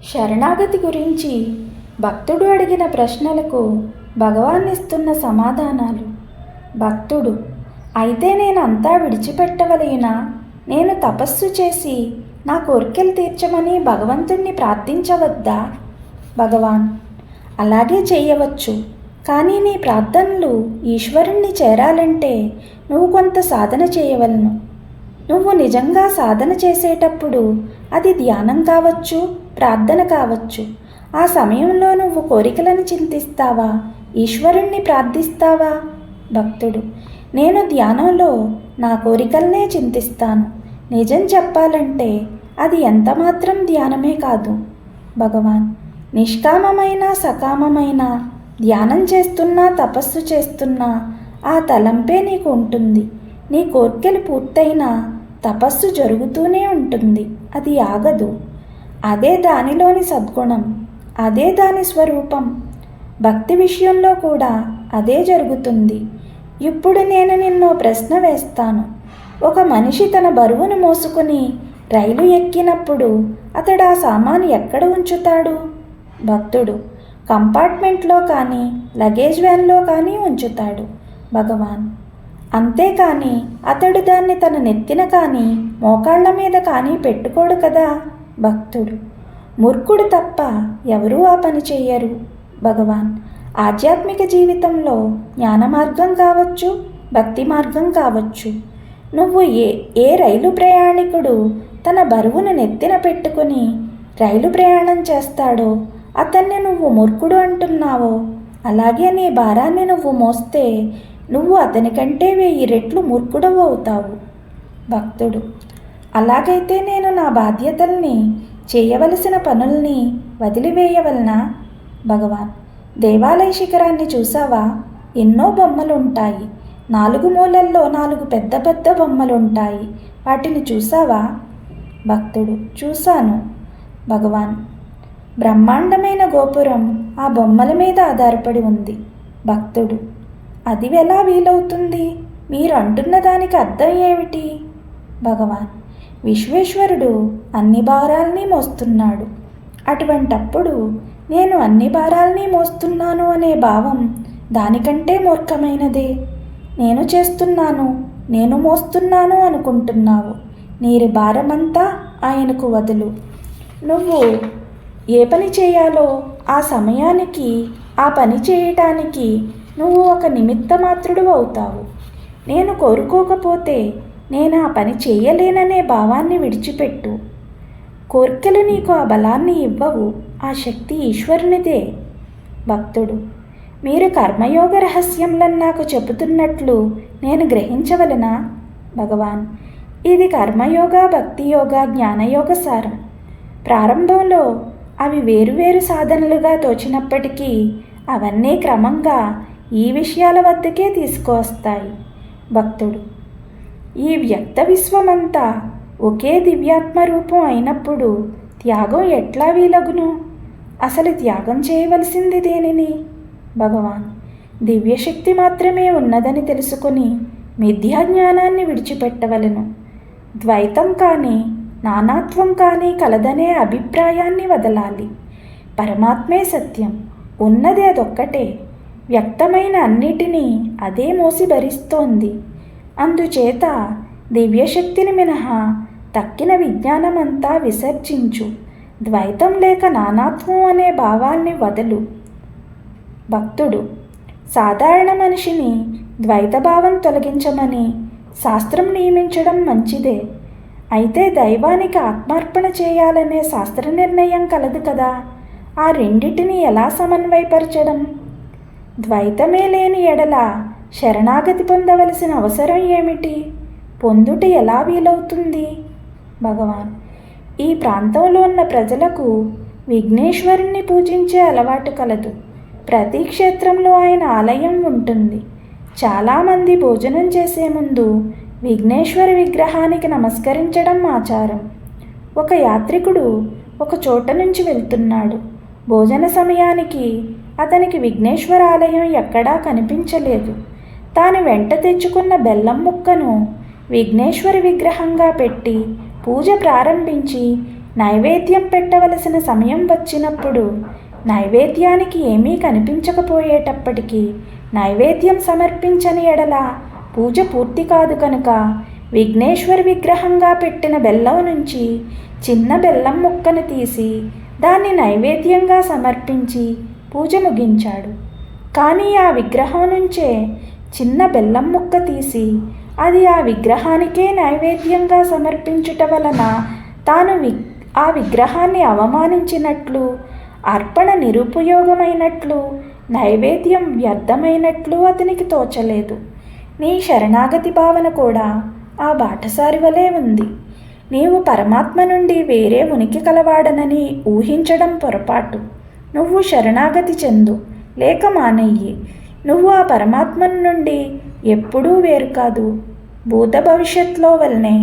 శరణాగతి గురించి భక్తుడు అడిగిన ప్రశ్నలకు భగవాన్ ఇస్తున్న సమాధానాలు. భక్తుడు: అయితే నేను అంతా విడిచిపెట్టవలయునా? నేను తపస్సు చేసి నా కోరికలు తీర్చమని భగవంతుణ్ణి ప్రార్థించవద్దా? భగవాన్: అలాగే చేయవచ్చు, కానీ నీ ప్రార్థనలు ఈశ్వరుణ్ణి చేరాలంటే నువ్వు కొంత సాధన చేయవలను. నువ్వు నిజంగా సాధన చేసేటప్పుడు అది ధ్యానం కావచ్చు, ప్రార్థన కావచ్చు. ఆ సమయంలో నువ్వు కోరికలను చింతిస్తావా, ఈశ్వరుణ్ణి ప్రార్థిస్తావా? భక్తుడు: నేను ధ్యానంలో నా కోరికలనే చింతిస్తాను. నిజం చెప్పాలంటే అది ఎంతమాత్రం ధ్యానమే కాదు. భగవాన్: నిష్కామమైన సకామమైన ధ్యానం చేస్తున్నా తపస్సు చేస్తున్నా ఆ తలంపే నీకు ఉంటుంది. నీ కోర్కెలు పూర్తయినా తపస్సు జరుగుతూనే ఉంటుంది, అది ఆగదు. అదే దానిలోని సద్గుణం, అదే దాని స్వరూపం. భక్తి విషయంలో కూడా అదే జరుగుతుంది. ఇప్పుడు నేను నిన్నో ప్రశ్న వేస్తాను. ఒక మనిషి తన బరువును మోసుకుని రైలు ఎక్కినప్పుడు అతడు ఆ సామాను ఎక్కడ ఉంచుతాడు? భక్తుడు: కంపార్ట్మెంట్లో కానీ లగేజ్ వ్యాన్లో కానీ ఉంచుతాడు. భగవాన్: అంతేకాని అతడు దాన్ని తన నెత్తిన కానీ మోకాళ్ళ మీద కానీ పెట్టుకోడు కదా? భక్తుడు: మూర్ఖుడు తప్ప ఎవరూ ఆ పని చెయ్యరు. భగవాన్: ఆధ్యాత్మిక జీవితంలో జ్ఞాన మార్గం కావచ్చు, భక్తి మార్గం కావచ్చు. నువ్వు ఏ రైలు ప్రయాణికుడు తన బరువును నెత్తిన పెట్టుకుని రైలు ప్రయాణం చేస్తాడో అతన్ని నువ్వు మూర్ఖుడు అంటున్నావో, అలాగే నీ భారాన్ని నువ్వు మోస్తే నువ్వు అతని కంటే 1000 రెట్లు మూర్ఖుడవు అవుతావు. భక్తుడు: అలాగైతే నేను నా బాధ్యతల్ని, చేయవలసిన పనుల్ని వదిలివేయవలనా? భగవాన్: దేవాలయ శిఖరాన్ని చూసావా? ఎన్నో బొమ్మలుంటాయి. 4 మూలల్లో 4 పెద్ద పెద్ద బొమ్మలుంటాయి. వాటిని చూసావా? భక్తుడు: చూశాను. భగవాన్: బ్రహ్మాండమైన గోపురం ఆ బొమ్మల మీద ఆధారపడి ఉంది. భక్తుడు: అది ఎలా వీలవుతుంది? మీరు అంటున్న దానికి అర్థం ఏమిటి? భగవాన్: విశ్వేశ్వరుడు అన్ని భారాల్ని మోస్తున్నాడు. అటువంటప్పుడు నేను అన్ని భారాల్ని మోస్తున్నాను అనే భావం దానికంటే మూర్ఖమైనదే. నేను చేస్తున్నాను, నేను మోస్తున్నాను అనుకుంటున్నావు. నీరి భారమంతా ఆయనకు వదులు. నువ్వు ఏ పని చేయాలో ఆ సమయానికి ఆ పని చేయటానికి నువ్వు ఒక నిమిత్త మాత్రుడు అవుతావు. నేను కోరుకోకపోతే నేను ఆ పని చేయలేననే భావాన్ని విడిచిపెట్టు. కోర్కెలు నీకు ఆ బలాన్ని ఇవ్వవు, ఆ శక్తి ఈశ్వరునిదే. భక్తుడు: మీరు కర్మయోగ రహస్యంలను నాకు చెబుతున్నట్లు నేను గ్రహించవలనా? భగవాన్: ఇది కర్మయోగ, భక్తియోగ, జ్ఞానయోగ సారం. ప్రారంభంలో అవి వేరువేరు సాధనలుగా తోచినప్పటికీ అవన్నీ క్రమంగా ఈ విషయాల వద్దకే తీసుకువస్తాయి. భక్తుడు: ఈ వ్యక్త విశ్వమంతా ఒకే దివ్యాత్మ రూపం అయినప్పుడు త్యాగం ఎట్లా వీలగును? అసలు త్యాగం చేయవలసింది దేనిని? భగవాన్: దివ్యశక్తి మాత్రమే ఉన్నదని తెలుసుకుని మిథ్యాజ్ఞానాన్ని విడిచిపెట్టవలను. ద్వైతం కానీ నానాత్వం కానీ కలదనే అభిప్రాయాన్ని వదలాలి. పరమాత్మే సత్యం, ఉన్నది అదొక్కటే. వ్యక్తమైన అన్నిటినీ అదే మోసి భరిస్తోంది. అందుచేత దివ్యశక్తిని మినహా తక్కిన విజ్ఞానమంతా విసర్జించు. ద్వైతం లేక నానాత్వం అనే భావాల్ని వదలు. భక్తుడు: సాధారణ మనిషిని ద్వైతభావం తొలగించమని శాస్త్రం నియమించడం మంచిదే. అయితే దైవానికి ఆత్మార్పణ చేయాలనే శాస్త్ర నిర్ణయం కలదు కదా, ఆ రెండిటిని ఎలా సమన్వయపరచడం? ద్వైతమే లేని ఎడల శరణాగతి పొందవలసిన అవసరం ఏమిటి? పొందుట ఎలా వీలవుతుంది? భగవాన్: ఈ ప్రాంతంలో ఉన్న ప్రజలకు విఘ్నేశ్వరుణ్ణి పూజించే అలవాటు కలదు. ప్రతి క్షేత్రంలో ఆయన ఆలయం ఉంటుంది. చాలామంది భోజనం చేసే ముందు విఘ్నేశ్వర విగ్రహానికి నమస్కరించడం ఆచారం. ఒక యాత్రికుడు ఒక చోట నుంచి వెళ్తున్నాడు. భోజన సమయానికి అతనికి విఘ్నేశ్వర ఆలయం ఎక్కడా కనిపించలేదు. తాను వెంట తెచ్చుకున్న బెల్లం ముక్కను విఘ్నేశ్వర విగ్రహంగా పెట్టి పూజ ప్రారంభించి నైవేద్యం పెట్టవలసిన సమయం వచ్చినప్పుడు నైవేద్యానికి ఏమీ కనిపించకపోయేటప్పటికీ నైవేద్యం సమర్పించని ఎడల పూజ పూర్తి కాదు కనుక విఘ్నేశ్వరి విగ్రహంగా పెట్టిన బెల్లం నుంచి చిన్న బెల్లం ముక్కను తీసి దాన్ని నైవేద్యంగా సమర్పించి పూజ ముగించాడు. కానీ ఆ విగ్రహం నుంచే చిన్న బెల్లం ముక్క తీసి అది ఆ విగ్రహానికే నైవేద్యంగా సమర్పించుట వలన తాను ఆ విగ్రహాన్ని అవమానించినట్లు, అర్పణ నిరుపయోగమైనట్లు, నైవేద్యం వ్యర్థమైనట్లు అతనికి తోచలేదు. నీ శరణాగతి భావన కూడా ఆ బాటసారి వలె ఉంది. నీవు పరమాత్మ నుండి వేరే ఉనికి కలవాడనని ఊహించడం పొరపాటు. నువ్వు శరణాగతి చెందు, లేక మానెయ్యి. నువ్వు ఆ పరమాత్మ నుండి ఎప్పుడూ వేరు కాదు. భూత భవిష్యత్తులో వలనే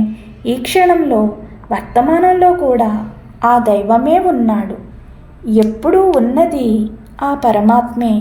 ఈ క్షణంలో వర్తమానంలో కూడా ఆ దైవమే ఉన్నాడు. ఎప్పుడూ ఉన్నది ఆ పరమాత్మే.